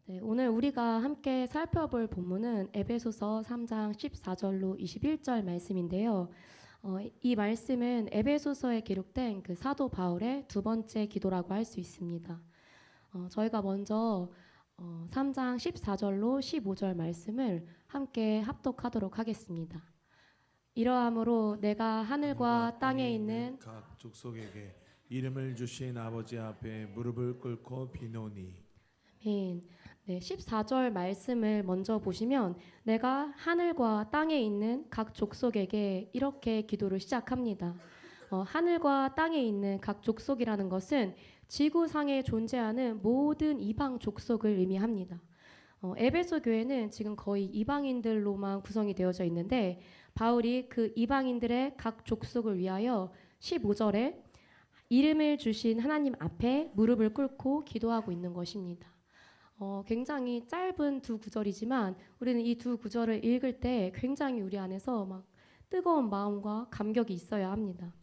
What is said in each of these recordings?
네, 오늘 우리가 함께 살펴볼 본문은 에베소서 3장 14절로 21절 말씀인데요. 이 말씀은 에베소서에 기록된 그 사도 바울의 두 번째 기도라고 할 수 있습니다. 저희가 먼저 3장 14절로 15절 말씀을 함께 합독하도록 하겠습니다. 이러함으로 내가 하늘과 땅에 있는 각 족속에게 이름을 주신 아버지 앞에 무릎을 꿇고 비노니. 아멘. 네, 14절 말씀을 먼저 보시면 내가 하늘과 땅에 있는 각 족속에게 이렇게 기도를 시작합니다. 하늘과 땅에 있는 각 족속이라는 것은 지구상에 존재하는 모든 이방 족속을 의미합니다. 에베소 교회는 지금 거의 이방인들로만 구성이 되어져 있는데 바울이 그 이방인들의 각 족속을 위하여 15절에 이름을 주신 하나님 앞에 무릎을 꿇고 기도하고 있는 것입니다. 굉장히 짧은 두 구절이지만 우리는 이 두 구절을 읽을 때 굉장히 우리 안에서 막 뜨거운 마음과 감격이 있어야 합니다.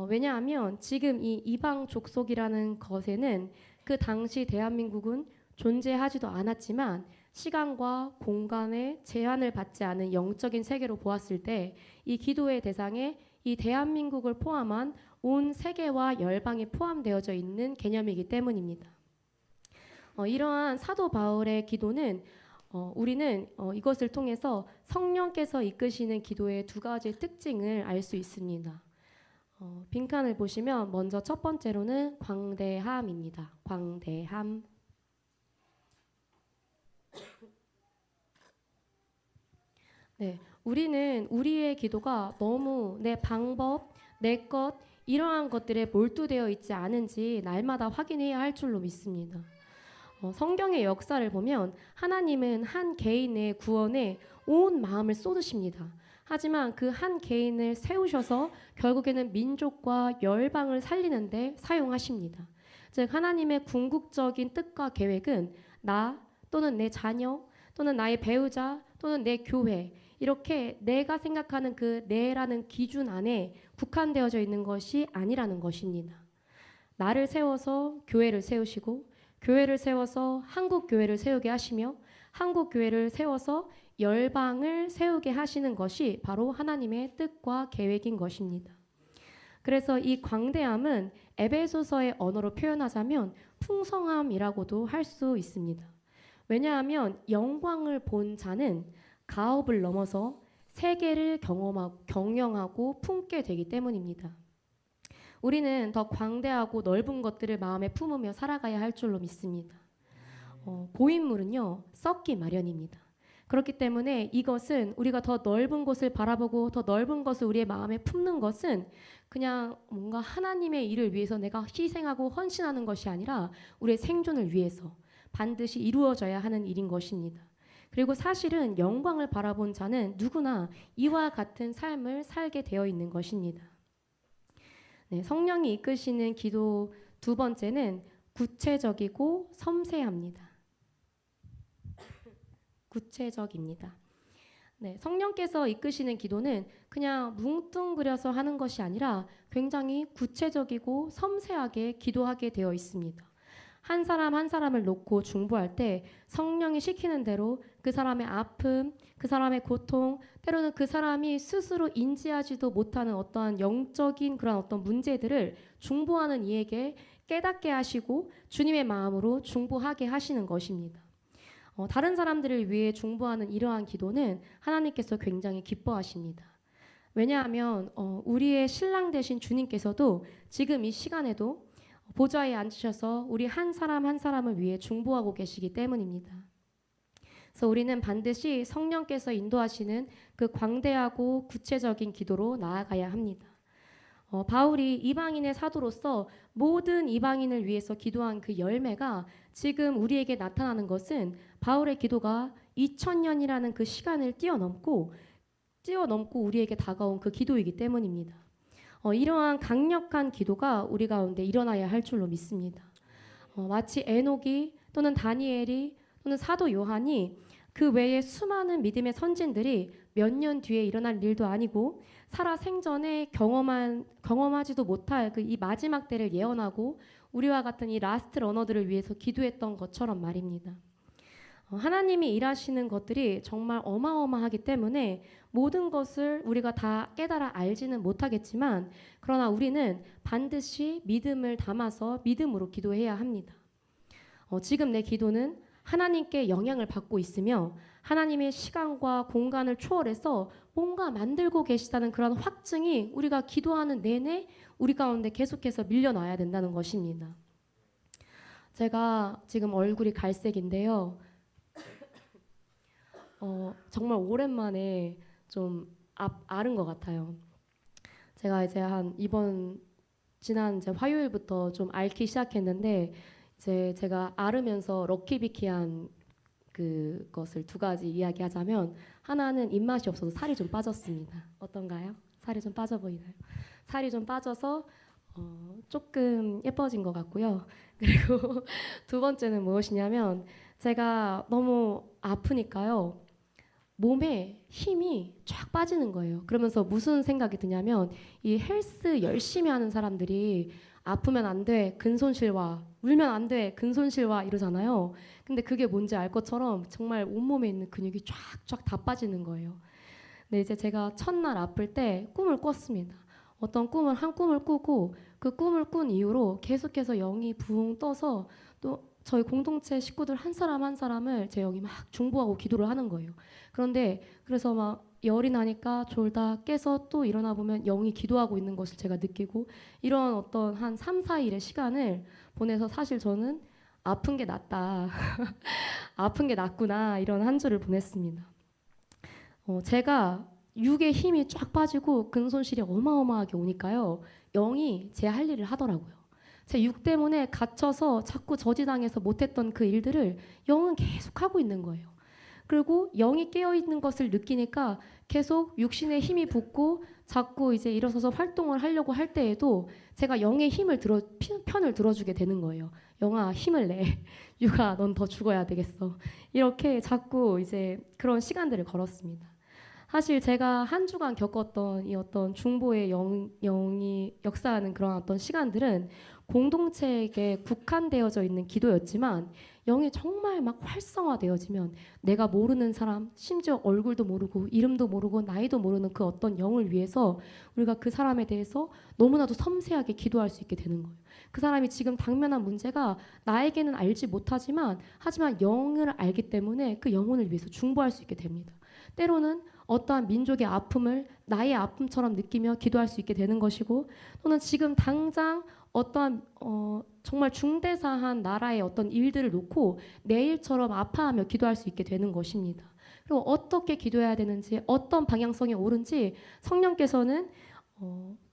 왜냐하면 지금 이 이방 족속이라는 것에는 그 당시 대한민국은 존재하지도 않았지만 시간과 공간의 제한을 받지 않은 영적인 세계로 보았을 때 이 기도의 대상에 이 대한민국을 포함한 온 세계와 열방이 포함되어져 있는 개념이기 때문입니다. 이러한 사도 바울의 기도는 우리는 이것을 통해서 성령께서 이끄시는 기도의 두 가지 특징을 알 수 있습니다. 빈칸을 보시면 먼저 첫 번째로는 광대함입니다. 광대함. 네, 우리는 우리의 기도가 너무 내 방법, 내 것, 이러한 것들에 몰두되어 있지 않은지 날마다 확인해야 할 줄로 믿습니다. 성경의 역사를 보면 하나님은 한 개인의 구원에 온 마음을 쏟으십니다. 하지만 그 한 개인을 세우셔서 결국에는 민족과 열방을 살리는데 사용하십니다. 즉 하나님의 궁극적인 뜻과 계획은 나 또는 내 자녀 또는 나의 배우자 또는 내 교회 이렇게 내가 생각하는 그 내라는 기준 안에 국한되어져 있는 것이 아니라는 것입니다. 나를 세워서 교회를 세우시고 교회를 세워서 한국 교회를 세우게 하시며 한국 교회를 세워서 열방을 세우게 하시는 것이 바로 하나님의 뜻과 계획인 것입니다. 그래서 이 광대함은 에베소서의 언어로 표현하자면 풍성함이라고도 할 수 있습니다. 왜냐하면 영광을 본 자는 가업을 넘어서 세계를 경영하고 품게 되기 때문입니다. 우리는 더 광대하고 넓은 것들을 마음에 품으며 살아가야 할 줄로 믿습니다. 고인물은요 썩기 마련입니다. 그렇기 때문에 이것은 우리가 더 넓은 곳을 바라보고 더 넓은 것을 우리의 마음에 품는 것은 그냥 뭔가 하나님의 일을 위해서 내가 희생하고 헌신하는 것이 아니라 우리의 생존을 위해서 반드시 이루어져야 하는 일인 것입니다. 그리고 사실은 영광을 바라본 자는 누구나 이와 같은 삶을 살게 되어 있는 것입니다. 네, 성령이 이끄시는 기도 두 번째는 구체적이고 섬세합니다. 구체적입니다. 네, 성령께서 이끄시는 기도는 그냥 뭉뚱그려서 하는 것이 아니라 굉장히 구체적이고 섬세하게 기도하게 되어 있습니다. 한 사람 한 사람을 놓고 중보할 때 성령이 시키는 대로 그 사람의 아픔, 그 사람의 고통, 때로는 그 사람이 스스로 인지하지도 못하는 어떠한 영적인 그런 어떤 문제들을 중보하는 이에게 깨닫게 하시고 주님의 마음으로 중보하게 하시는 것입니다. 다른 사람들을 위해 중보하는 이러한 기도는 하나님께서 굉장히 기뻐하십니다. 왜냐하면 우리의 신랑 되신 주님께서도 지금 이 시간에도 보좌에 앉으셔서 우리 한 사람 한 사람을 위해 중보하고 계시기 때문입니다. 그래서 우리는 반드시 성령께서 인도하시는 그 광대하고 구체적인 기도로 나아가야 합니다. 바울이 이방인의 사도로서 모든 이방인을 위해서 기도한 그 열매가 지금 우리에게 나타나는 것은 바울의 기도가 2000년이라는 그 시간을 뛰어넘고 우리에게 다가온 그 기도이기 때문입니다. 이러한 강력한 기도가 우리 가운데 일어나야 할 줄로 믿습니다. 마치 에녹이 또는 다니엘이 또는 사도 요한이 그 외에 수많은 믿음의 선진들이 몇 년 뒤에 일어날 일도 아니고 살아 생전에 경험하지도 못할 그 이 마지막 때를 예언하고 우리와 같은 이 라스트 러너들을 위해서 기도했던 것처럼 말입니다. 하나님이 일하시는 것들이 정말 어마어마하기 때문에 모든 것을 우리가 다 깨달아 알지는 못하겠지만 그러나 우리는 반드시 믿음을 담아서 믿음으로 기도해야 합니다. 지금 내 기도는 하나님께 영향을 받고 있으며 하나님의 시간과 공간을 초월해서 뭔가 만들고 계시다는 그런 확증이 우리가 기도하는 내내 우리 가운데 계속해서 밀려나야 된다는 것입니다. 제가 지금 얼굴이 갈색인데요. 정말 오랜만에 좀 앓은 것 같아요. 제가 이제 지난 이제 화요일부터 좀 앓기 시작했는데 이제 제가 앓으면서 럭키비키한 그것을 두 가지 이야기하자면 하나는 입맛이 없어서 살이 좀 빠졌습니다. 어떤가요? 살이 좀 빠져 보이나요? 살이 좀 빠져서 조금 예뻐진 것 같고요. 그리고 두 번째는 무엇이냐면 제가 너무 아프니까요. 몸에 힘이 쫙 빠지는 거예요. 그러면서 무슨 생각이 드냐면 이 헬스 열심히 하는 사람들이 아프면 안 돼, 근손실와, 울면 안 돼, 근손실와 이러잖아요. 근데 그게 뭔지 알 것처럼 정말 온몸에 있는 근육이 쫙쫙 다 빠지는 거예요. 근데 이제 제가 첫날 아플 때 꿈을 꿨습니다. 한 꿈을 꾸고 그 꿈을 꾼 이후로 계속해서 영이 붕 떠서 또 저희 공동체 식구들 한 사람 한 사람을 제 영이 막 중보하고 기도를 하는 거예요. 그래서 막 열이 나니까 졸다 깨서 또 일어나 보면 영이 기도하고 있는 것을 제가 느끼고 이런 어떤 한 3, 4일의 시간을 보내서 사실 저는 아픈 게 낫다. 아픈 게 낫구나 이런 한 주를 보냈습니다. 제가 육의 힘이 쫙 빠지고 근손실이 어마어마하게 오니까요. 영이 제 할 일을 하더라고요. 제 육 때문에 갇혀서 자꾸 저지당해서 못했던 그 일들을 영은 계속 하고 있는 거예요. 그리고 영이 깨어있는 것을 느끼니까 계속 육신의 힘이 붙고 자꾸 이제 일어서서 활동을 하려고 할 때에도 제가 영의 편을 들어주게 되는 거예요. 영아, 힘을 내. 육아, 넌 더 죽어야 되겠어. 이렇게 자꾸 이제 그런 시간들을 걸었습니다. 사실 제가 한 주간 겪었던 이 어떤 중보의 영이 역사하는 그런 어떤 시간들은 공동체에게 국한되어져 있는 기도였지만 영이 정말 막 활성화되어지면 내가 모르는 사람, 심지어 얼굴도 모르고 이름도 모르고 나이도 모르는 그 어떤 영을 위해서 우리가 그 사람에 대해서 너무나도 섬세하게 기도할 수 있게 되는 거예요. 그 사람이 지금 당면한 문제가 나에게는 알지 못하지만 하지만 영을 알기 때문에 그 영혼을 위해서 중보할 수 있게 됩니다. 때로는 어떠한 민족의 아픔을 나의 아픔처럼 느끼며 기도할 수 있게 되는 것이고 또는 지금 당장 어떠한 정말 중대사한 나라의 어떤 일들을 놓고 내일처럼 아파하며 기도할 수 있게 되는 것입니다. 그리고 어떻게 기도해야 되는지 어떤 방향성이 옳은지 성령께서는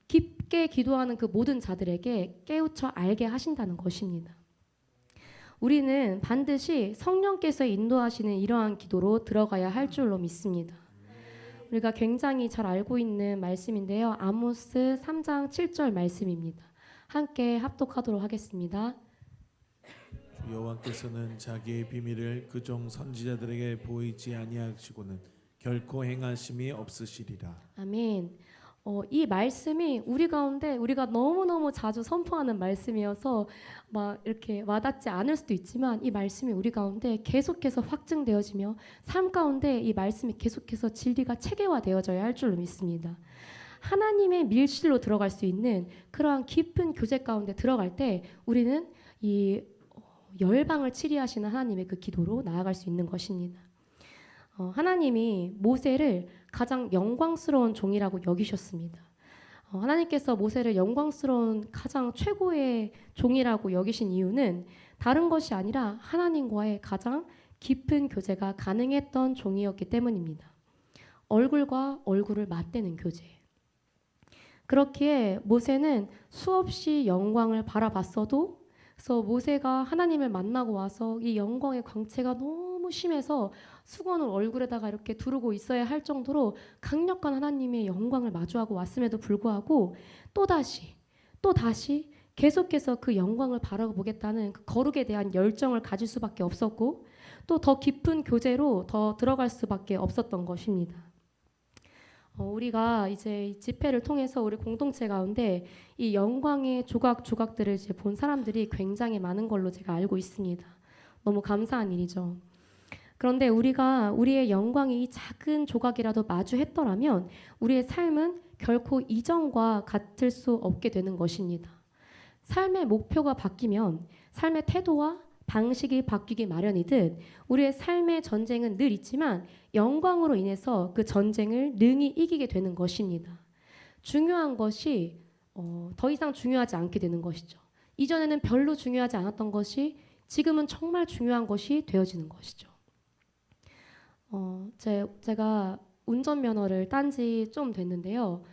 깊게 기도하는 그 모든 자들에게 깨우쳐 알게 하신다는 것입니다. 우리는 반드시 성령께서 인도하시는 이러한 기도로 들어가야 할 줄로 믿습니다. 우리가 굉장히 잘 알고 있는 말씀인데요. 아모스 3장 7절 말씀입니다. 함께 합독하도록 하겠습니다. 여호와께서는 자기의 비밀을 그 종 선지자들에게 보이지 아니하시고는 결코 행하심이 없으시리라. 아멘. 이 말씀이 우리 가운데 우리가 너무너무 자주 선포하는 말씀이어서 막 이렇게 와닿지 않을 수도 있지만 이 말씀이 우리 가운데 계속해서 확증되어지며 삶 가운데 이 말씀이 계속해서 진리가 체계화되어져야 할 줄로 믿습니다. 하나님의 밀실로 들어갈 수 있는 그러한 깊은 교제 가운데 들어갈 때 우리는 이 열방을 치리하시는 하나님의 그 기도로 나아갈 수 있는 것입니다. 하나님이 모세를 가장 영광스러운 종이라고 여기셨습니다. 하나님께서 모세를 영광스러운 가장 최고의 종이라고 여기신 이유는 다른 것이 아니라 하나님과의 가장 깊은 교제가 가능했던 종이었기 때문입니다. 얼굴과 얼굴을 맞대는 교제. 그렇기에 모세는 수없이 영광을 바라봤어도 그래서 모세가 하나님을 만나고 와서 이 영광의 광채가 너무 심해서 수건을 얼굴에다가 이렇게 두르고 있어야 할 정도로 강력한 하나님의 영광을 마주하고 왔음에도 불구하고 또다시 계속해서 그 영광을 바라보겠다는 그 거룩에 대한 열정을 가질 수밖에 없었고 또 더 깊은 교제로 더 들어갈 수밖에 없었던 것입니다. 우리가 이제 집회를 통해서 우리 공동체 가운데 이 영광의 조각조각들을 이제 본 사람들이 굉장히 많은 걸로 제가 알고 있습니다. 너무 감사한 일이죠. 그런데 우리가 우리의 영광이 이 작은 조각이라도 마주했더라면 우리의 삶은 결코 이전과 같을 수 없게 되는 것입니다. 삶의 목표가 바뀌면 삶의 태도와 방식이 바뀌기 마련이듯 우리의 삶의 전쟁은 늘 있지만 영광으로 인해서 그 전쟁을 능히 이기게 되는 것입니다. 중요한 것이 더 이상 중요하지 않게 되는 것이죠. 이전에는 별로 중요하지 않았던 것이 지금은 정말 중요한 것이 되어지는 것이죠. 제가 운전면허를 딴 지 좀 됐는데요.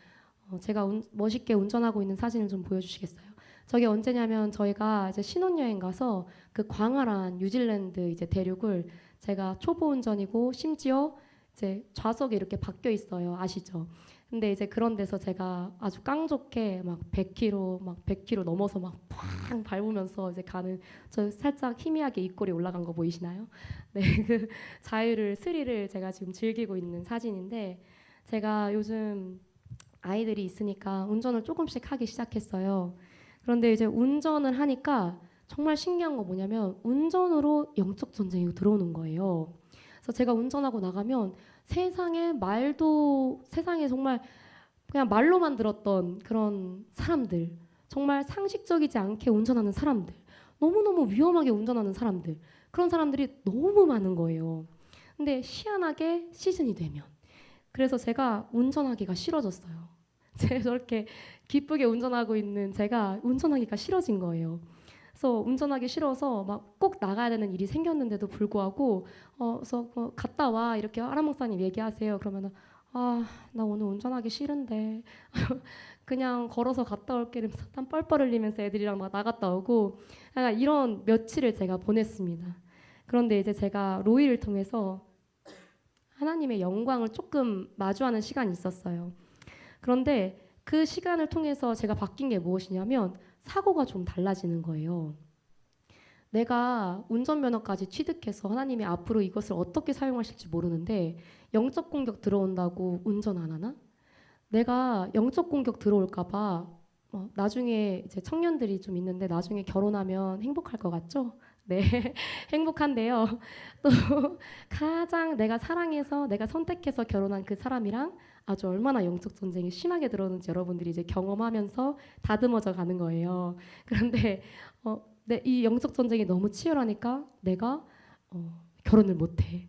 제가 멋있게 운전하고 있는 사진을 좀 보여주시겠어요? 저게 언제냐면 저희가 이제 신혼여행 가서 그 광활한 뉴질랜드 이제 대륙을 제가 초보 운전이고 심지어 이제 좌석이 이렇게 바뀌어 있어요. 아시죠? 근데 이제 그런 데서 제가 아주 깡좋게 막 100km 넘어서 막 팡 밟으면서 이제 가는 저 살짝 희미하게 입꼬리 올라간 거 보이시나요? 네, 그 스릴을 제가 지금 즐기고 있는 사진인데 제가 요즘 아이들이 있으니까 운전을 조금씩 하기 시작했어요. 그런데 이제 운전을 하니까 정말 신기한 거 뭐냐면 운전으로 영적 전쟁이 들어오는 거예요. 그래서 제가 운전하고 나가면 세상에 정말 그냥 말로만 들었던 그런 사람들, 정말 상식적이지 않게 운전하는 사람들, 너무너무 위험하게 운전하는 사람들, 그런 사람들이 너무 많은 거예요. 근데 희한하게 시즌이 되면 그래서 제가 운전하기가 싫어졌어요. 제가 저렇게 기쁘게 운전하고 있는 제가 운전하기가 싫어진 거예요. 그래서 운전하기 싫어서 막 꼭 나가야 되는 일이 생겼는데도 불구하고 그래서 갔다 와 이렇게 하라 목사님 얘기하세요. 그러면은 나 오늘 운전하기 싫은데 그냥 걸어서 갔다 올게 이러면서 땀 뻘뻘 흘리면서 애들이랑 막 나갔다 오고 약간 이런 며칠을 제가 보냈습니다. 그런데 이제 제가 로이를 통해서 하나님의 영광을 조금 마주하는 시간이 있었어요. 그런데 그 시간을 통해서 제가 바뀐 게 무엇이냐면 사고가 좀 달라지는 거예요. 내가 운전면허까지 취득해서 하나님이 앞으로 이것을 어떻게 사용하실지 모르는데 영적 공격 들어온다고 운전 안 하나? 내가 영적 공격 들어올까 봐 나중에 이제 청년들이 좀 있는데 나중에 결혼하면 행복할 것 같죠? 네, 행복한데요. 또 가장 내가 사랑해서 내가 선택해서 결혼한 그 사람이랑 아주 얼마나 영적 전쟁이 심하게 들어오는지 여러분들이 이제 경험하면서 다듬어져 가는 거예요. 그런데 이 영적 전쟁이 너무 치열하니까 내가 결혼을 못해.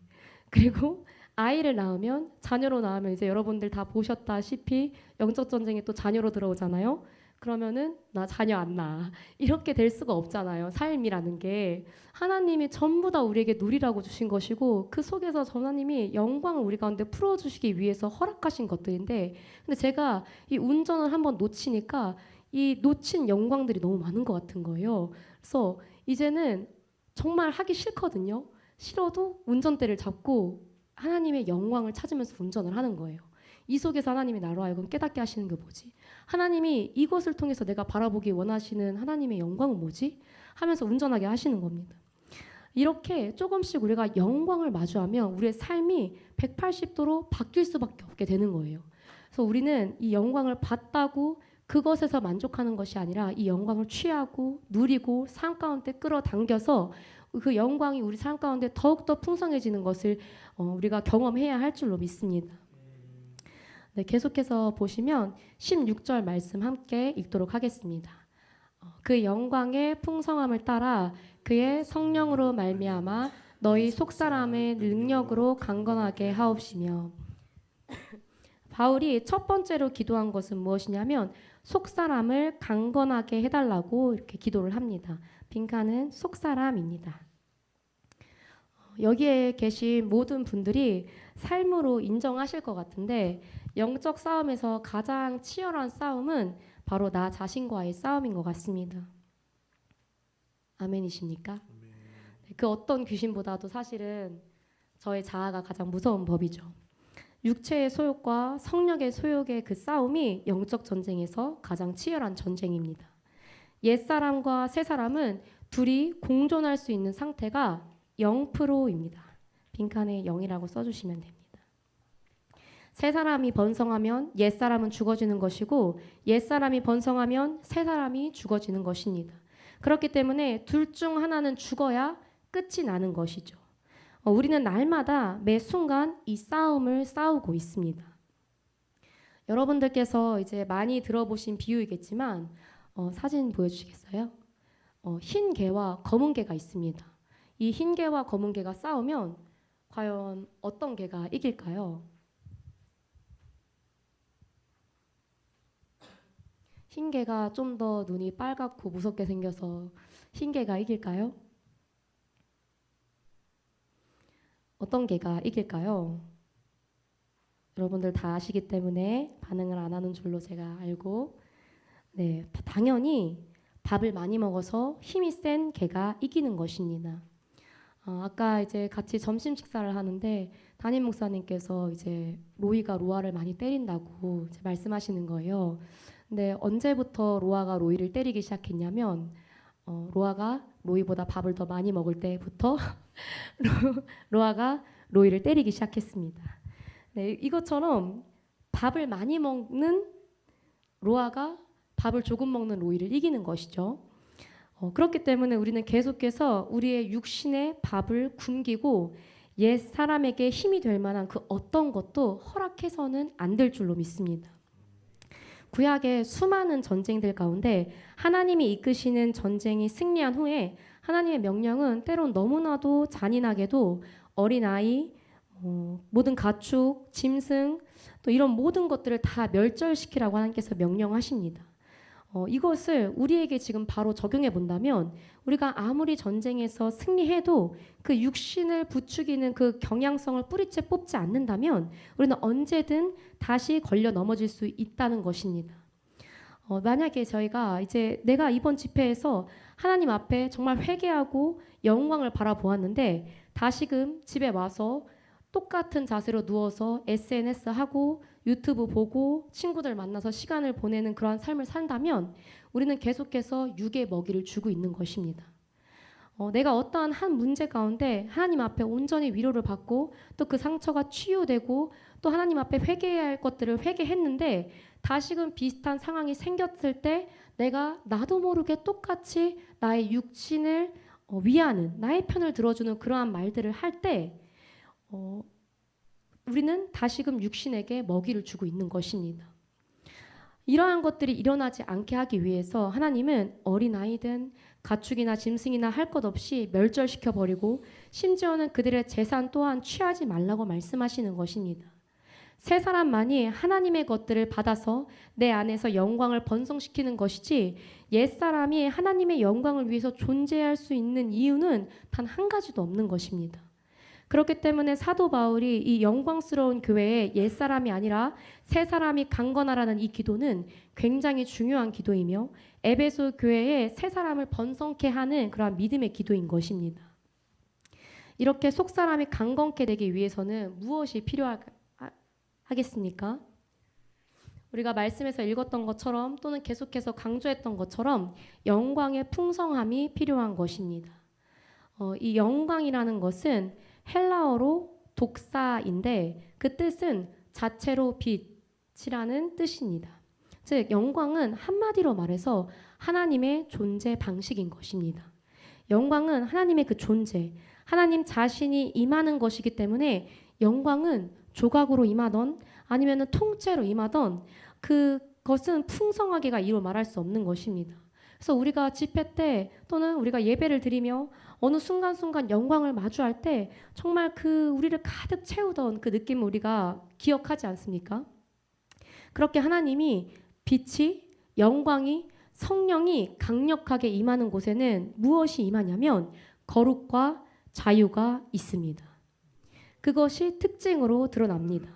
그리고 아이를 낳으면 자녀로 낳으면 이제 여러분들 다 보셨다시피 영적 전쟁이 또 자녀로 들어오잖아요. 그러면은 나 자녀 안 낳아. 이렇게 될 수가 없잖아요. 삶이라는 게 하나님이 전부 다 우리에게 누리라고 주신 것이고 그 속에서 하나님이 영광을 우리 가운데 풀어주시기 위해서 허락하신 것들인데 근데 제가 이 운전을 한번 놓치니까 이 놓친 영광들이 너무 많은 것 같은 거예요. 그래서 이제는 정말 하기 싫거든요. 싫어도 운전대를 잡고 하나님의 영광을 찾으면서 운전을 하는 거예요. 이 속에서 하나님이 나로 하여금 깨닫게 하시는 게 뭐지? 하나님이 이것을 통해서 내가 바라보기 원하시는 하나님의 영광은 뭐지? 하면서 운전하게 하시는 겁니다. 이렇게 조금씩 우리가 영광을 마주하면 우리의 삶이 180도로 바뀔 수밖에 없게 되는 거예요. 그래서 우리는 이 영광을 받다고 그것에서 만족하는 것이 아니라 이 영광을 취하고 누리고 삶 가운데 끌어당겨서 그 영광이 우리 삶 가운데 더욱더 풍성해지는 것을 우리가 경험해야 할 줄로 믿습니다. 네, 계속해서 보시면 16절 말씀 함께 읽도록 하겠습니다. 그 영광의 풍성함을 따라 그의 성령으로 말미암아 너희 속사람의 능력으로 강건하게 하옵시며. 바울이 첫 번째로 기도한 것은 무엇이냐면 속사람을 강건하게 해달라고 이렇게 기도를 합니다. 빈칸은 속사람입니다. 여기에 계신 모든 분들이 삶으로 인정하실 것 같은데 영적 싸움에서 가장 치열한 싸움은 바로 나 자신과의 싸움인 것 같습니다. 아멘이십니까? 그 어떤 귀신보다도 사실은 저의 자아가 가장 무서운 법이죠. 육체의 소욕과 성령의 소욕의 그 싸움이 영적 전쟁에서 가장 치열한 전쟁입니다. 옛사람과 새사람은 둘이 공존할 수 있는 상태가 0%입니다. 빈칸에 0이라고 써주시면 됩니다. 새사람이 번성하면 옛사람은 죽어지는 것이고 옛사람이 번성하면 새사람이 죽어지는 것입니다. 그렇기 때문에 둘 중 하나는 죽어야 끝이 나는 것이죠. 우리는 날마다 매 순간 이 싸움을 싸우고 있습니다. 여러분들께서 이제 많이 들어보신 비유이겠지만 사진 보여주시겠어요? 흰 개와 검은 개가 있습니다. 이 흰 개와 검은 개가 싸우면 과연 어떤 개가 이길까요? 흰 개가 좀 더 눈이 빨갛고 무섭게 생겨서 흰 개가 이길까요? 어떤 개가 이길까요? 여러분들 다 아시기 때문에 반응을 안 하는 줄로 제가 알고, 네, 당연히 밥을 많이 먹어서 힘이 센 개가 이기는 것입니다. 아까 이제 같이 점심 식사를 하는데 담임 목사님께서 이제 로이가 로아를 많이 때린다고 이제 말씀하시는 거예요. 근데 언제부터 로아가 로이를 때리기 시작했냐면 로아가 로이보다 밥을 더 많이 먹을 때부터 로아가 로이를 때리기 시작했습니다. 네, 이것처럼 밥을 많이 먹는 로아가 밥을 조금 먹는 로이를 이기는 것이죠. 그렇기 때문에 우리는 계속해서 우리의 육신의 밥을 굶기고 옛 사람에게 힘이 될 만한 그 어떤 것도 허락해서는 안 될 줄로 믿습니다. 구약의 수많은 전쟁들 가운데 하나님이 이끄시는 전쟁이 승리한 후에 하나님의 명령은 때론 너무나도 잔인하게도 어린아이, 모든 가축, 짐승 또 이런 모든 것들을 다 멸절시키라고 하나님께서 명령하십니다. 이것을 우리에게 지금 바로 적용해 본다면 우리가 아무리 전쟁에서 승리해도 그 육신을 부추기는 그 경향성을 뿌리째 뽑지 않는다면 우리는 언제든 다시 걸려 넘어질 수 있다는 것입니다. 만약에 저희가 이제 내가 이번 집회에서 하나님 앞에 정말 회개하고 영광을 바라보았는데 다시금 집에 와서 똑같은 자세로 누워서 SNS 하고 유튜브 보고 친구들 만나서 시간을 보내는 그러한 삶을 산다면 우리는 계속해서 육의 먹이를 주고 있는 것입니다. 내가 어떠한 한 문제 가운데 하나님 앞에 온전히 위로를 받고 또 그 상처가 치유되고 또 하나님 앞에 회개해야 할 것들을 회개했는데 다시금 비슷한 상황이 생겼을 때 내가 나도 모르게 똑같이 나의 육신을 위하는 나의 편을 들어주는 그러한 말들을 할 때 우리는 다시금 육신에게 먹이를 주고 있는 것입니다. 이러한 것들이 일어나지 않게 하기 위해서 하나님은 어린아이든 가축이나 짐승이나 할 것 없이 멸절시켜버리고 심지어는 그들의 재산 또한 취하지 말라고 말씀하시는 것입니다. 세 사람만이 하나님의 것들을 받아서 내 안에서 영광을 번성시키는 것이지 옛사람이 하나님의 영광을 위해서 존재할 수 있는 이유는 단 한 가지도 없는 것입니다. 그렇기 때문에 사도 바울이 이 영광스러운 교회에 옛사람이 아니라 새 사람이 강건하라는 이 기도는 굉장히 중요한 기도이며 에베소 교회에 새 사람을 번성케 하는 그러한 믿음의 기도인 것입니다. 이렇게 속 사람이 강건케 되기 위해서는 무엇이 필요하겠습니까? 우리가 말씀에서 읽었던 것처럼 또는 계속해서 강조했던 것처럼 영광의 풍성함이 필요한 것입니다. 이 영광이라는 것은 헬라어로 독사인데 그 뜻은 자체로 빛이라는 뜻입니다. 즉 영광은 한마디로 말해서 하나님의 존재 방식인 것입니다. 영광은 하나님의 그 존재, 하나님 자신이 임하는 것이기 때문에 영광은 조각으로 임하던 아니면 통째로 임하던 그것은 풍성하게가 이루 말할 수 없는 것입니다. 그래서 우리가 집회 때 또는 우리가 예배를 드리며 어느 순간순간 영광을 마주할 때 정말 그 우리를 가득 채우던 그 느낌을 우리가 기억하지 않습니까? 그렇게 하나님이 빛이, 영광이, 성령이 강력하게 임하는 곳에는 무엇이 임하냐면 거룩과 자유가 있습니다. 그것이 특징으로 드러납니다.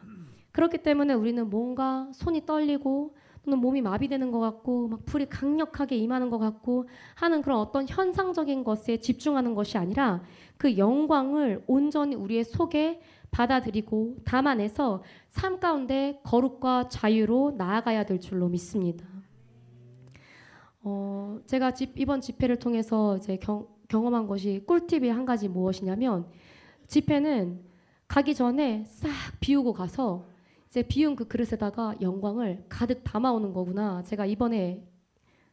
그렇기 때문에 우리는 뭔가 손이 떨리고 또는 몸이 마비되는 것 같고 막 불이 강력하게 임하는 것 같고 하는 그런 어떤 현상적인 것에 집중하는 것이 아니라 그 영광을 온전히 우리의 속에 받아들이고 담아내서 삶 가운데 거룩과 자유로 나아가야 될 줄로 믿습니다. 제가 이번 집회를 통해서 이제 경험한 것이 꿀팁이 한 가지 무엇이냐면 집회는 가기 전에 싹 비우고 가서 이제 비운 그 그릇에다가 영광을 가득 담아오는 거구나. 제가 이번에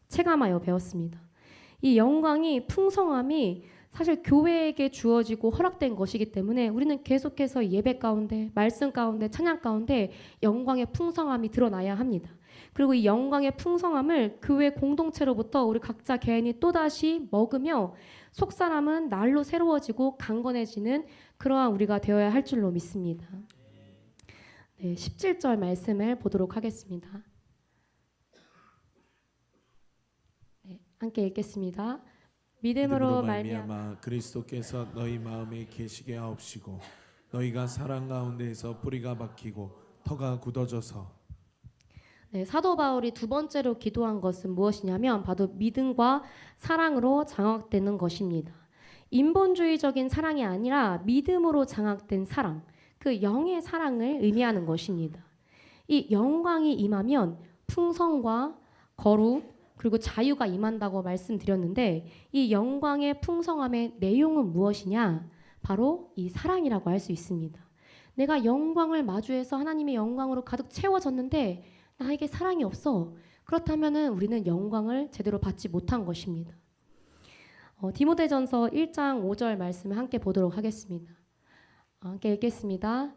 체감하여 배웠습니다. 이 영광이 풍성함이 사실 교회에게 주어지고 허락된 것이기 때문에 우리는 계속해서 예배 가운데, 말씀 가운데, 찬양 가운데 영광의 풍성함이 드러나야 합니다. 그리고 이 영광의 풍성함을 교회 공동체로부터 우리 각자 개인이 또다시 먹으며 속사람은 날로 새로워지고 강건해지는 그러한 우리가 되어야 할 줄로 믿습니다. 네, 17절 말씀을 보도록 하겠습니다. 네, 함께 읽겠습니다. 믿음으로 말미암아 그리스도께서 너희 마음에 계시게 하옵시고 너희가 사랑 가운데에서 뿌리가 박히고 터가 굳어져서. 네, 사도 바울이 두 번째로 기도한 것은 무엇이냐면 바로 믿음과 사랑으로 장악되는 것입니다. 인본주의적인 사랑이 아니라 믿음으로 장악된 사랑, 그 영의 사랑을 의미하는 것입니다. 이 영광이 임하면 풍성과 거룩 그리고 자유가 임한다고 말씀드렸는데 이 영광의 풍성함의 내용은 무엇이냐? 바로 이 사랑이라고 할 수 있습니다. 내가 영광을 마주해서 하나님의 영광으로 가득 채워졌는데 나에게 사랑이 없어. 그렇다면 우리는 영광을 제대로 받지 못한 것입니다. 디모데전서 1장 5절 말씀을 함께 보도록 하겠습니다. 함께 읽겠습니다.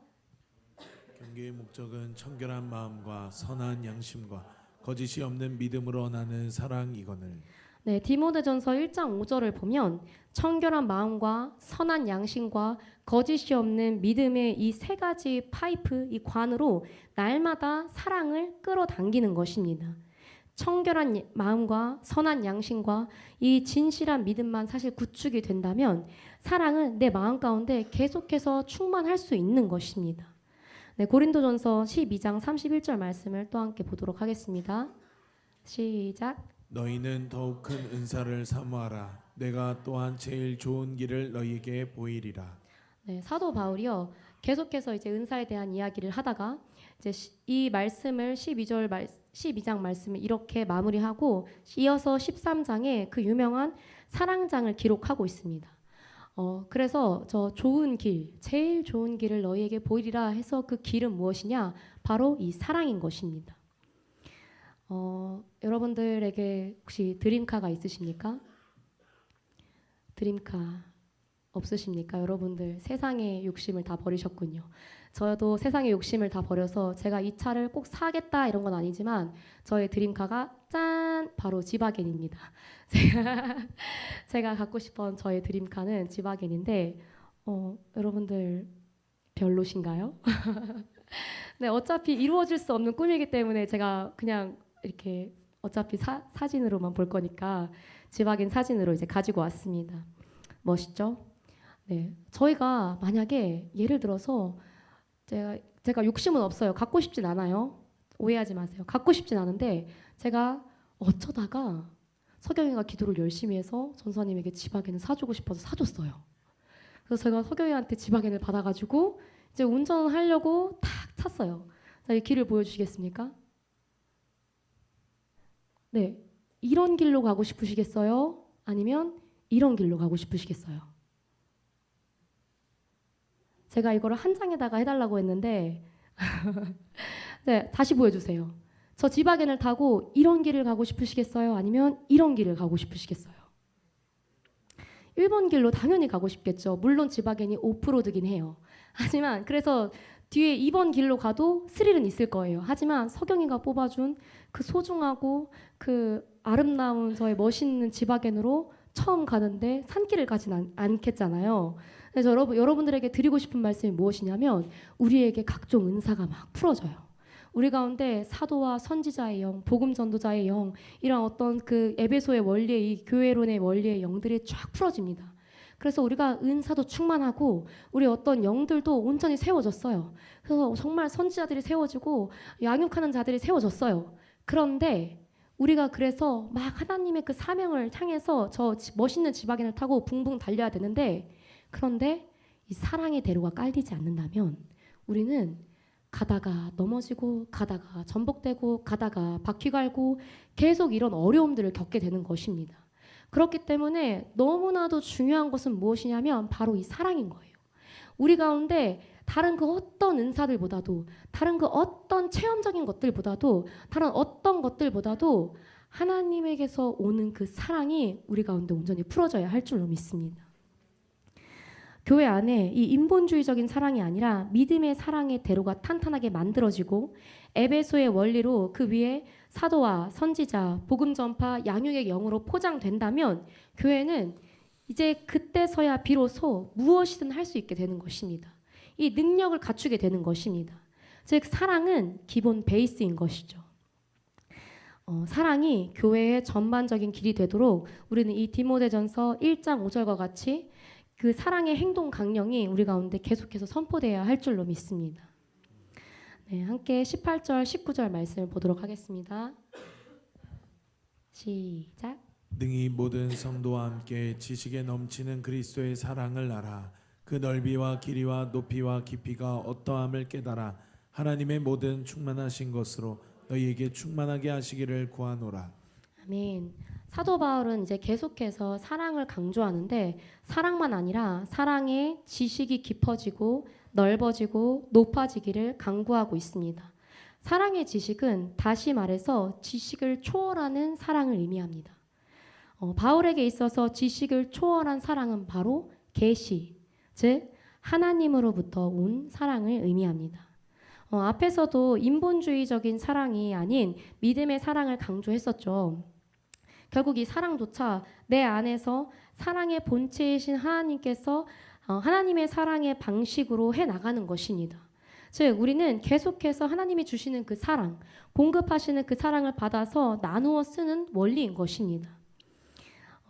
경계의 목적은 청결한 마음과 선한 양심과 거짓이 없는 믿음으로 나는 사랑이거늘. 네, 디모데전서 1장 5절을 보면 청결한 마음과 선한 양심과 거짓이 없는 믿음의 이 세 가지 파이프, 이 관으로 날마다 사랑을 끌어당기는 것입니다. 청결한 마음과 선한 양심과 이 진실한 믿음만 사실 구축이 된다면 사랑은 내 마음 가운데 계속해서 충만할 수 있는 것입니다. 네, 고린도전서 12장 31절 말씀을 또 함께 보도록 하겠습니다. 시작. 너희는 더욱 큰 은사를 사모하라. 내가 또한 제일 좋은 길을 너희에게 보이리라. 네, 사도 바울이요 계속해서 이제 은사에 대한 이야기를 하다가 이제 이 말씀을 12장 말씀을 이렇게 마무리하고 이어서 13장에 그 유명한 사랑장을 기록하고 있습니다. 그래서 저 좋은 길, 제일 좋은 길을 너희에게 보이리라 해서 그 길은 무엇이냐? 바로 이 사랑인 것입니다. 여러분들에게 혹시 드림카가 있으십니까? 드림카 없으십니까? 여러분들 세상의 욕심을 다 버리셨군요. 저도 세상의 욕심을 다 버려서 제가 이 차를 꼭 사겠다 이런 건 아니지만 저의 드림카가 짠! 바로 지바겐입니다. 제가 갖고 싶은 저의 드림카는 지바겐인데 여러분들 별로신가요? 네, 어차피 이루어질 수 없는 꿈이기 때문에 제가 그냥 이렇게 어차피 사진으로만 볼 거니까 지바겐 사진으로 이제 가지고 왔습니다. 멋있죠? 네, 저희가 만약에 예를 들어서 제가 욕심은 없어요. 갖고 싶진 않아요. 오해하지 마세요. 갖고 싶진 않은데 제가 어쩌다가 서경이가 기도를 열심히 해서 전사님에게 지바겐을 사주고 싶어서 사줬어요. 그래서 제가 서경이한테 지바겐을 받아가지고 이제 운전을 하려고 탁 탔어요. 자, 이 길을 보여주시겠습니까? 네, 이런 길로 가고 싶으시겠어요? 아니면 이런 길로 가고 싶으시겠어요? 제가 이거를 한 장에다가 해달라고 했는데 네, 다시 보여주세요. 저 지바겐을 타고 이런 길을 가고 싶으시겠어요? 아니면 이런 길을 가고 싶으시겠어요? 1번 길로 당연히 가고 싶겠죠. 물론 지바겐이 오프로드긴 해요. 하지만 그래서 뒤에 2번 길로 가도 스릴은 있을 거예요. 하지만 서경이가 뽑아준 그 소중하고 그 아름다운 저의 멋있는 지바겐으로 처음 가는데 산길을 가진 않겠잖아요. 그래서 여러분들에게 드리고 싶은 말씀이 무엇이냐면 우리에게 각종 은사가 막 풀어져요. 우리 가운데 사도와 선지자의 영, 복음 전도자의 영, 이런 어떤 그 에베소의 원리의 이 교회론의 원리의 영들이 쫙 풀어집니다. 그래서 우리가 은사도 충만하고 우리 어떤 영들도 온전히 세워졌어요. 그래서 정말 선지자들이 세워지고 양육하는 자들이 세워졌어요. 그런데 우리가 그래서 막 하나님의 그 사명을 향해서 저 멋있는 지바겐을 타고 붕붕 달려야 되는데 그런데 이 사랑의 대로가 깔리지 않는다면 우리는 가다가 넘어지고 가다가 전복되고 가다가 바퀴 갈고 계속 이런 어려움들을 겪게 되는 것입니다. 그렇기 때문에 너무나도 중요한 것은 무엇이냐면 바로 이 사랑인 거예요. 우리 가운데 다른 그 어떤 은사들보다도 다른 그 어떤 체험적인 것들보다도 다른 어떤 것들보다도 하나님에게서 오는 그 사랑이 우리 가운데 온전히 풀어져야 할 줄로 믿습니다. 교회 안에 이 인본주의적인 사랑이 아니라 믿음의 사랑의 대로가 탄탄하게 만들어지고 에베소의 원리로 그 위에 사도와 선지자, 복음 전파, 양육의 영으로 포장된다면 교회는 이제 그때서야 비로소 무엇이든 할 수 있게 되는 것입니다. 이 능력을 갖추게 되는 것입니다. 즉 사랑은 기본 베이스인 것이죠. 사랑이 교회의 전반적인 길이 되도록 우리는 이 디모데전서 1장 5절과 같이 그 사랑의 행동 강령이 우리 가운데 계속해서 선포되어야 할 줄로 믿습니다. 네, 함께 18절, 19절 말씀을 보도록 하겠습니다. 시작. 능히 모든 성도와 함께 지식에 넘치는 그리스도의 사랑을 알아 그 넓이와 길이와 높이와 깊이가 어떠함을 깨달아 하나님의 모든 충만하신 것으로 너희에게 충만하게 하시기를 구하노라. 아멘. 사도 바울은 이제 계속해서 사랑을 강조하는데 사랑만 아니라 사랑의 지식이 깊어지고 넓어지고 높아지기를 강구하고 있습니다. 사랑의 지식은 다시 말해서 지식을 초월하는 사랑을 의미합니다. 바울에게 있어서 지식을 초월한 사랑은 바로 계시, 즉 하나님으로부터 온 사랑을 의미합니다. 앞에서도 인본주의적인 사랑이 아닌 믿음의 사랑을 강조했었죠. 결국 이 사랑조차 내 안에서 사랑의 본체이신 하나님께서 하나님의 사랑의 방식으로 해나가는 것입니다. 즉 우리는 계속해서 하나님이 주시는 그 사랑, 공급하시는 그 사랑을 받아서 나누어 쓰는 원리인 것입니다.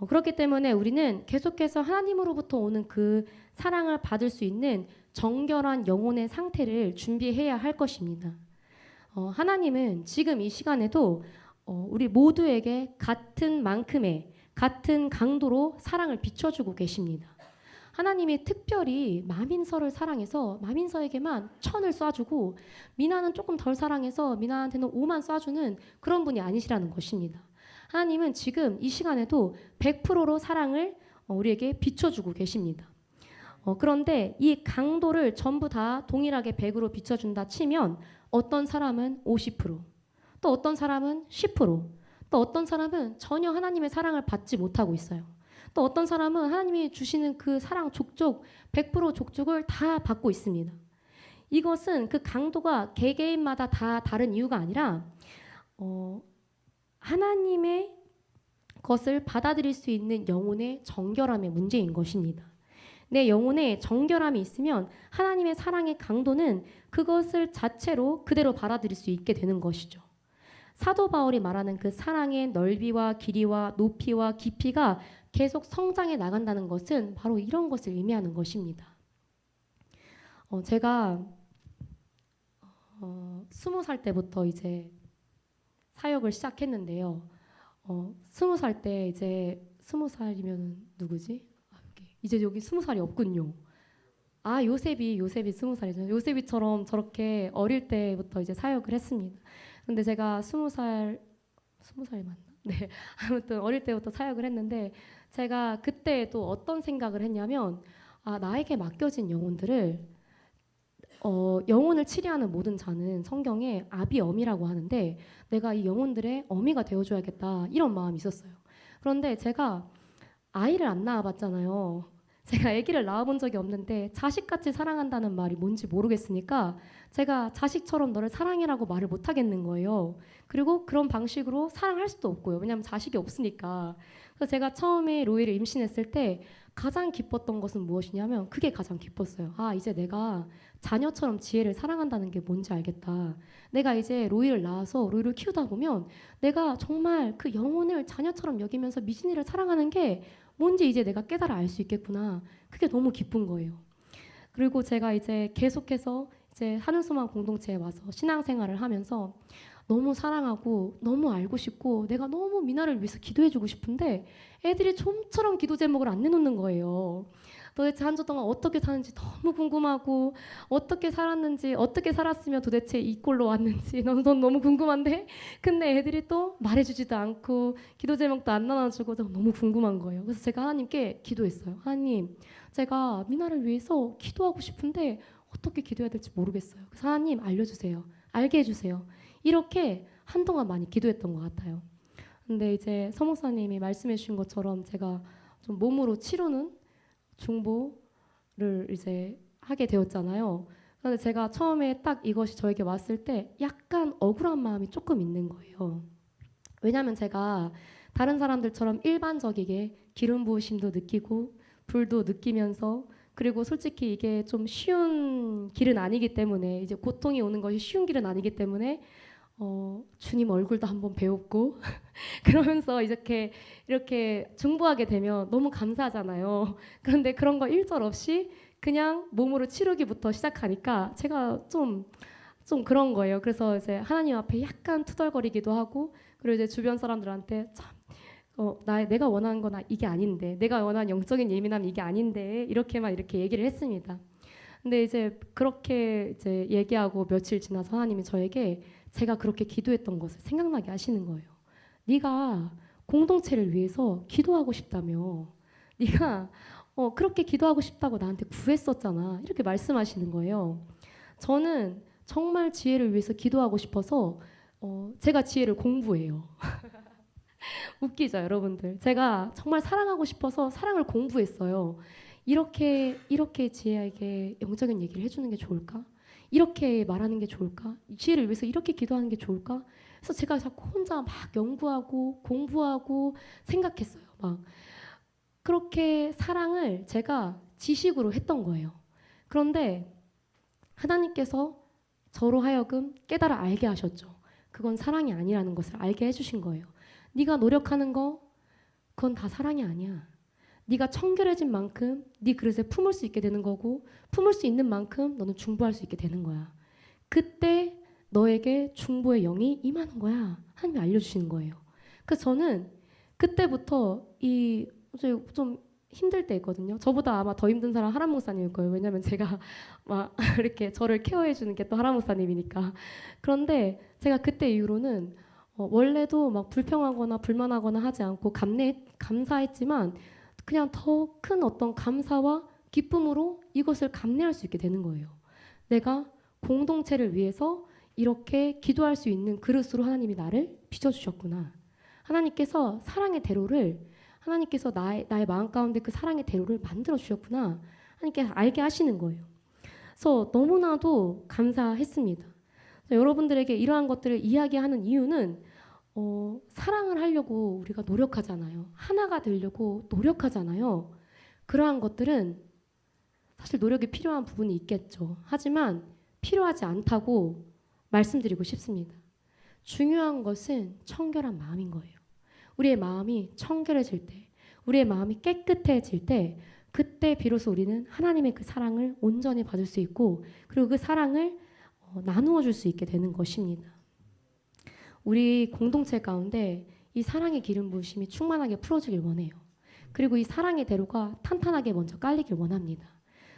그렇기 때문에 우리는 계속해서 하나님으로부터 오는 그 사랑을 받을 수 있는 정결한 영혼의 상태를 준비해야 할 것입니다. 하나님은 지금 이 시간에도 우리 모두에게 같은 만큼의 같은 강도로 사랑을 비춰주고 계십니다. 하나님이 특별히 마민서를 사랑해서 마민서에게만 1000을 쏴주고 미나는 조금 덜 사랑해서 미나한테는 5만 쏴주는 그런 분이 아니시라는 것입니다. 하나님은 지금 이 시간에도 100%로 사랑을 우리에게 비춰주고 계십니다. 그런데 이 강도를 전부 다 동일하게 100으로 비춰준다 치면 어떤 사람은 50%, 또 어떤 사람은 10%, 또 어떤 사람은 전혀 하나님의 사랑을 받지 못하고 있어요. 또 어떤 사람은 하나님이 주시는 그 사랑 족족 100% 족족을 다 받고 있습니다. 이것은 그 강도가 개개인마다 다 다른 이유가 아니라 하나님의 것을 받아들일 수 있는 영혼의 정결함의 문제인 것입니다. 내 영혼에 정결함이 있으면 하나님의 사랑의 강도는 그것을 자체로 그대로 받아들일 수 있게 되는 것이죠. 사도 바울이 말하는 그 사랑의 넓이와 길이와 높이와 깊이가 계속 성장해 나간다는 것은 바로 이런 것을 의미하는 것입니다. 제가 20살 때부터 이제 사역을 시작했는데요. 20살 때 이제 20살이면 누구지? 이제 여기 20살이 없군요. 요셉이 20살이죠. 요셉이처럼 저렇게 어릴 때부터 이제 사역을 했습니다. 근데 제가 20살이 맞나? 네. 아무튼 어릴 때부터 사역을 했는데 제가 그때 또 어떤 생각을 했냐면 나에게 맡겨진 영혼들을 영혼을 치리하는 모든 자는 성경에 아비어미라고 하는데 내가 이 영혼들의 어미가 되어줘야겠다 이런 마음이 있었어요. 그런데 제가 아이를 안 낳아봤잖아요. 제가 아기를 낳아본 적이 없는데 자식같이 사랑한다는 말이 뭔지 모르겠으니까 제가 자식처럼 너를 사랑해라고 말을 못하겠는 거예요. 그리고 그런 방식으로 사랑할 수도 없고요. 왜냐하면 자식이 없으니까. 그래서 제가 처음에 로이를 임신했을 때 가장 기뻤던 것은 무엇이냐면 그게 가장 기뻤어요. 이제 내가 자녀처럼 지혜를 사랑한다는 게 뭔지 알겠다. 내가 이제 로이를 낳아서 로이를 키우다 보면 내가 정말 그 영혼을 자녀처럼 여기면서 미진이를 사랑하는 게 뭔지 이제 내가 깨달아 알 수 있겠구나. 그게 너무 기쁜 거예요. 그리고 제가 이제 계속해서 이제 하늘소망 공동체에 와서 신앙생활을 하면서 너무 사랑하고 너무 알고 싶고 내가 너무 미나를 위해서 기도해주고 싶은데 애들이 좀처럼 기도 제목을 안 내놓는 거예요. 도대체 한 주 동안 어떻게 사는지 너무 궁금하고 어떻게 살았는지 어떻게 살았으면 도대체 이 꼴로 왔는지 넌 너무 궁금한데 근데 애들이 또 말해주지도 않고 기도 제목도 안 나눠주고 너무 궁금한 거예요. 그래서 제가 하나님께 기도했어요. 하나님, 제가 미나를 위해서 기도하고 싶은데 어떻게 기도해야 될지 모르겠어요. 그래서 하나님 알려주세요. 알게 해주세요. 이렇게 한동안 많이 기도했던 것 같아요. 근데 이제 서목사님이 말씀해 주신 것처럼 제가 좀 몸으로 치르는 중보 이제 하게 되었잖아요. 그런데 제가 처음에 딱 이것이 저에게 왔을 때 약간 억울한 마음이 조금 있는 거예요. 왜냐하면 제가 다른 사람들처럼 일반적이게 기름 부으심도 느끼고 불도 느끼면서, 그리고 솔직히 이게 좀 쉬운 길은 아니기 때문에, 이제 고통이 오는 것이 쉬운 길은 아니기 때문에 주님 얼굴도 한번 배웠고 그러면서 이렇게 중보하게 되면 너무 감사하잖아요. 그런데 그런 거 일절 없이 그냥 몸으로 치르기부터 시작하니까 제가 좀 그런 거예요. 그래서 이제 하나님 앞에 약간 투덜거리기도 하고, 그리고 이제 주변 사람들한테 참 내가 원하는 건 이게 아닌데, 내가 원하는 영적인 예민함이 이게 아닌데, 이렇게 얘기를 했습니다. 근데 이제 그렇게 이제 얘기하고 며칠 지나서 하나님이 저에게 제가 그렇게 기도했던 것을 생각나게 하시는 거예요. 네가 공동체를 위해서 기도하고 싶다며, 네가 그렇게 기도하고 싶다고 나한테 구했었잖아, 이렇게 말씀하시는 거예요. 저는 정말 지혜를 위해서 기도하고 싶어서 제가 지혜를 공부해요. 웃기죠, 여러분들? 제가 정말 사랑하고 싶어서 사랑을 공부했어요. 이렇게 지혜에게 영적인 얘기를 해주는 게 좋을까? 이렇게 말하는 게 좋을까? 지혜를 위해서 이렇게 기도하는 게 좋을까? 그래서 제가 자꾸 혼자 막 연구하고 공부하고 생각했어요. 막 그렇게 사랑을 제가 지식으로 했던 거예요. 그런데 하나님께서 저로 하여금 깨달아 알게 하셨죠. 그건 사랑이 아니라는 것을 알게 해주신 거예요. 네가 노력하는 거 그건 다 사랑이 아니야. 네가 청결해진 만큼 네 그릇에 품을 수 있게 되는 거고, 품을 수 있는 만큼 너는 중보할 수 있게 되는 거야. 그때 너에게 중보의 영이 임하는 거야. 하나님이 알려주시는 거예요. 그래서 저는 그때부터 좀 힘들 때 있거든요. 저보다 아마 더 힘든 사람 하람 목사님일 거예요. 왜냐하면 제가 막 이렇게 저를 케어해 주는 게 또 하람 목사님이니까. 그런데 제가 그때 이후로는 원래도 막 불평하거나 불만하거나 하지 않고 감사했지만, 그냥 더 큰 어떤 감사와 기쁨으로 이것을 감내할 수 있게 되는 거예요. 내가 공동체를 위해서 이렇게 기도할 수 있는 그릇으로 하나님이 나를 빚어주셨구나. 하나님께서 사랑의 대로를, 하나님께서 나의 마음 가운데 그 사랑의 대로를 만들어 주셨구나. 하나님께서 알게 하시는 거예요. 그래서 너무나도 감사했습니다. 여러분들에게 이러한 것들을 이야기하는 이유는 사랑을 하려고 우리가 노력하잖아요. 하나가 되려고 노력하잖아요. 그러한 것들은 사실 노력이 필요한 부분이 있겠죠. 하지만 필요하지 않다고 말씀드리고 싶습니다. 중요한 것은 청결한 마음인 거예요. 우리의 마음이 청결해질 때, 우리의 마음이 깨끗해질 때, 그때 비로소 우리는 하나님의 그 사랑을 온전히 받을 수 있고, 그리고 그 사랑을 나누어 줄 수 있게 되는 것입니다. 우리 공동체 가운데 이 사랑의 기름 부으심이 충만하게 풀어지길 원해요. 그리고 이 사랑의 대로가 탄탄하게 먼저 깔리길 원합니다.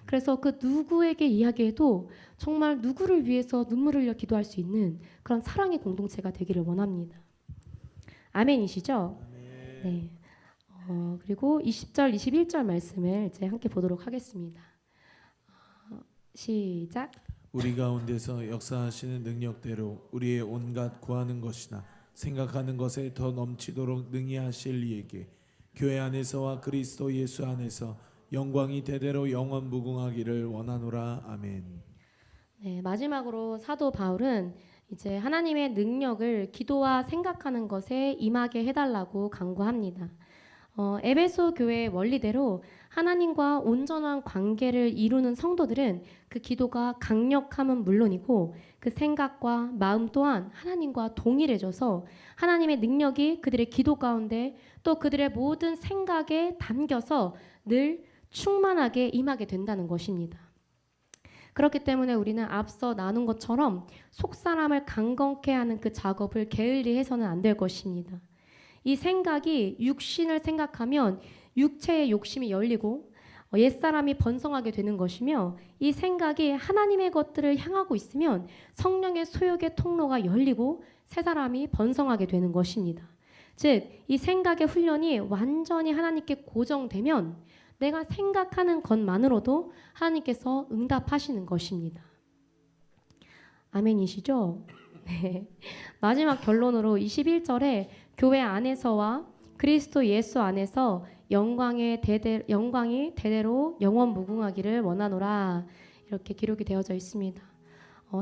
그래서 그 누구에게 이야기해도 정말 누구를 위해서 눈물을 흘려 기도할 수 있는 그런 사랑의 공동체가 되기를 원합니다. 아멘이시죠? 네. 그리고 20절, 21절 말씀을 이제 함께 보도록 하겠습니다. 시작. 우리 가운데서 역사하시는 능력대로 우리의 온갖 구하는 것이나 생각하는 것에 더 넘치도록 능히 하실 이에게 교회 안에서와 그리스도 예수 안에서 영광이 대대로 영원 무궁하기를 원하노라. 아멘. 네, 마지막으로 사도 바울은 이제 하나님의 능력을 기도와 생각하는 것에 임하게 해달라고 간구합니다. 에베소 교회의 원리대로 하나님과 온전한 관계를 이루는 성도들은 그 기도가 강력함은 물론이고 그 생각과 마음 또한 하나님과 동일해져서 하나님의 능력이 그들의 기도 가운데 또 그들의 모든 생각에 담겨서 늘 충만하게 임하게 된다는 것입니다. 그렇기 때문에 우리는 앞서 나눈 것처럼 속사람을 강건케 하는 그 작업을 게을리해서는 안 될 것입니다. 이 생각이 육신을 생각하면 육체의 욕심이 열리고 옛사람이 번성하게 되는 것이며, 이 생각이 하나님의 것들을 향하고 있으면 성령의 소욕의 통로가 열리고 새 사람이 번성하게 되는 것입니다. 즉, 이 생각의 훈련이 완전히 하나님께 고정되면 내가 생각하는 것만으로도 하나님께서 응답하시는 것입니다. 아멘이시죠? 네. 마지막 결론으로 21절에 교회 안에서와 그리스도 예수 안에서 영광이 대대로 영원 무궁하기를 원하노라. 이렇게 기록이 되어져 있습니다.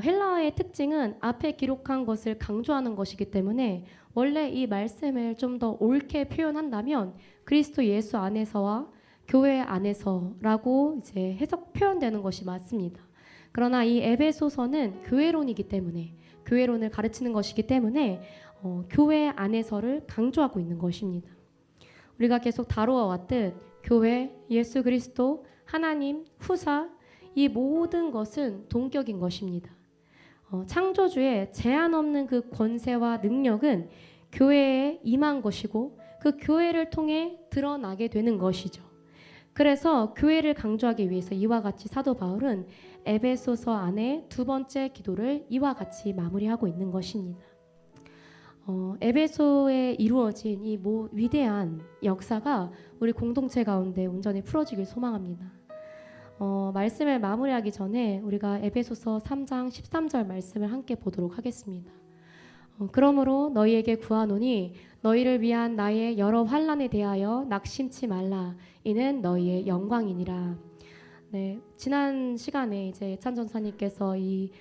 헬라어의 특징은 앞에 기록한 것을 강조하는 것이기 때문에 원래 이 말씀을 좀 더 옳게 표현한다면 그리스도 예수 안에서와 교회 안에서라고 이제 해석 표현되는 것이 맞습니다. 그러나 이 에베소서는 교회론이기 때문에 교회론을 가르치는 것이기 때문에 교회 안에서를 강조하고 있는 것입니다. 우리가 계속 다루어 왔듯 교회, 예수 그리스도, 하나님, 후사 이 모든 것은 동격인 것입니다. 창조주의 제한 없는 그 권세와 능력은 교회에 임한 것이고 그 교회를 통해 드러나게 되는 것이죠. 그래서 교회를 강조하기 위해서 이와 같이 사도 바울은 에베소서 안에 두 번째 기도를 이와 같이 마무리하고 있는 것입니다. 에베소에 이루어진 이 위대한 역사가 우리 공동체 가운데 온전히 풀어지길 소망합니다. 말씀을 마무리하기 전에 우리가 에베소서 3장 13절 말씀을 함께 보도록 하겠습니다. 그러므로 너희에게 구하노니 너희를 위한 나의 여러 환난에 대하여 낙심치 말라. 이는 너희의 영광이니라. 네, 지난 시간에 이제 찬 전사님께서 이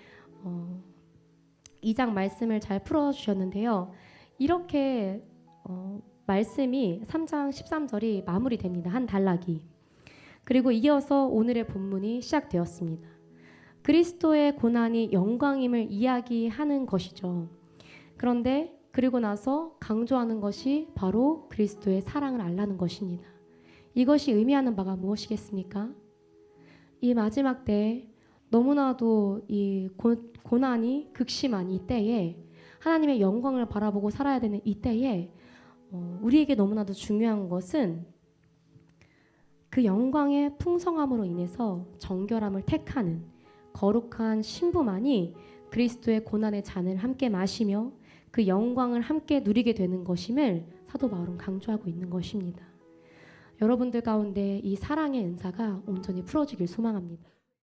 2장 말씀을 잘 풀어주셨는데요. 이렇게 말씀이 3장 13절이 마무리됩니다. 한 단락이. 그리고 이어서 오늘의 본문이 시작되었습니다. 그리스도의 고난이 영광임을 이야기하는 것이죠. 그런데 그리고 나서 강조하는 것이 바로 그리스도의 사랑을 알라는 것입니다. 이것이 의미하는 바가 무엇이겠습니까? 이 마지막 때 너무나도 이 고난이 극심한 이때에 하나님의 영광을 바라보고 살아야 되는 이때에 우리에게 너무나도 중요한 것은 그 영광의 풍성함으로 인해서 정결함을 택하는 거룩한 신부만이 그리스도의 고난의 잔을 함께 마시며 그 영광을 함께 누리게 되는 것임을 사도 바울은 강조하고 있는 것입니다. 여러분들 가운데 이 사랑의 은사가 온전히 풀어지길 소망합니다.